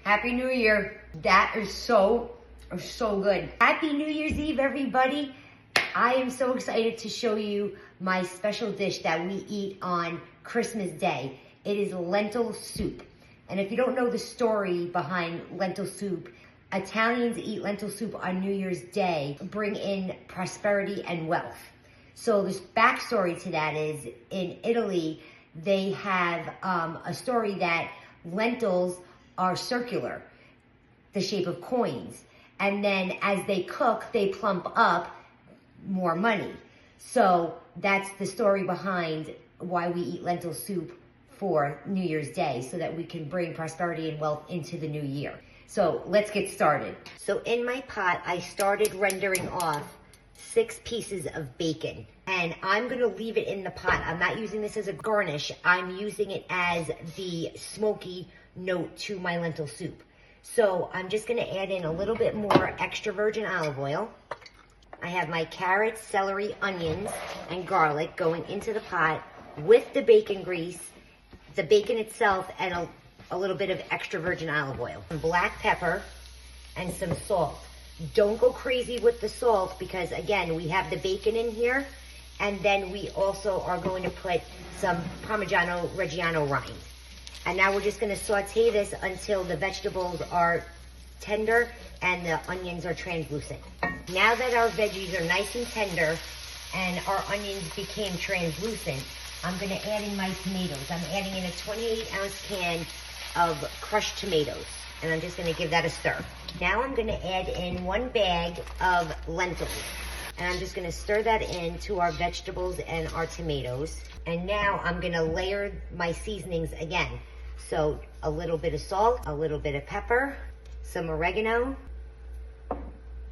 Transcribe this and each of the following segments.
Happy New Year. That is so good. Happy New Year's Eve, everybody. I am so excited to show you my special dish that we eat on Christmas Day. It is lentil soup. And if you don't know the story behind lentil soup, Italians eat lentil soup on New Year's Day, bring in prosperity and wealth. So this backstory to that is, in Italy, they have a story that lentils are circular, the shape of coins. And then as they cook, they plump up more money. So that's the story behind why we eat lentil soup for New Year's Day, so that we can bring prosperity and wealth into the new year. So let's get started. So in my pot, I started rendering off 6 pieces of bacon, and I'm gonna leave it in the pot. I'm not using this as a garnish. I'm using it as the smoky note to my lentil soup. So I'm just gonna add in a little bit more extra virgin olive oil. I have my carrots, celery, onions, and garlic going into the pot with the bacon grease, the bacon itself, and a little bit of extra virgin olive oil. Some black pepper and some salt. Don't go crazy with the salt because, again, we have the bacon in here, and then we also are going to put some Parmigiano-Reggiano rind. And now we're just gonna saute this until the vegetables are tender and the onions are translucent. Now that our veggies are nice and tender and our onions became translucent, I'm gonna add in my tomatoes. I'm adding in a 28-ounce can of crushed tomatoes, and I'm just gonna give that a stir. Now I'm gonna add in 1 bag of lentils, and I'm just gonna stir that into our vegetables and our tomatoes. And now I'm gonna layer my seasonings again. So a little bit of salt, a little bit of pepper, some oregano,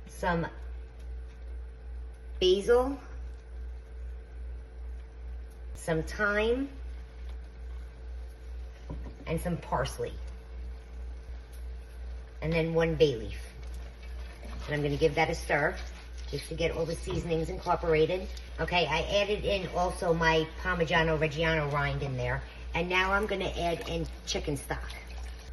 some basil, some thyme, and some parsley. And then 1 bay leaf. And I'm gonna give that a stir just to get all the seasonings incorporated. Okay, I added in also my Parmigiano-Reggiano rind in there. And now I'm gonna add in chicken stock.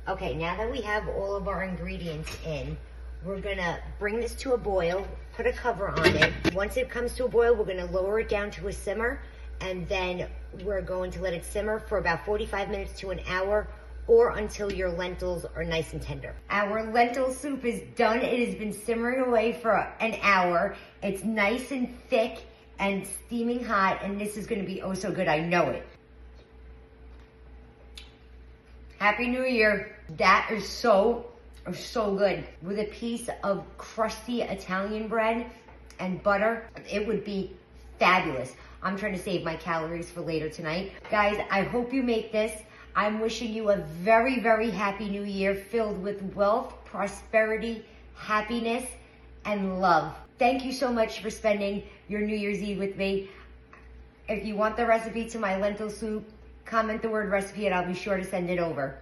Okay, now that we have all of our ingredients in, we're gonna bring this to a boil, put a cover on it. Once it comes to a boil, we're gonna lower it down to a simmer, and then we're going to let it simmer for about 45 minutes to an hour, or until your lentils are nice and tender. Our lentil soup is done. It has been simmering away for an hour. It's nice and thick and steaming hot, and this is gonna be oh so good, I know it. Happy New Year. That is so good. With a piece of crusty Italian bread and butter, it would be fabulous. I'm trying to save my calories for later tonight. Guys, I hope you make this. I'm wishing you a very happy new year filled with wealth, prosperity, happiness, and love. Thank you so much for spending your New Year's Eve with me. If you want the recipe to my lentil soup, comment the word recipe and I'll be sure to send it over.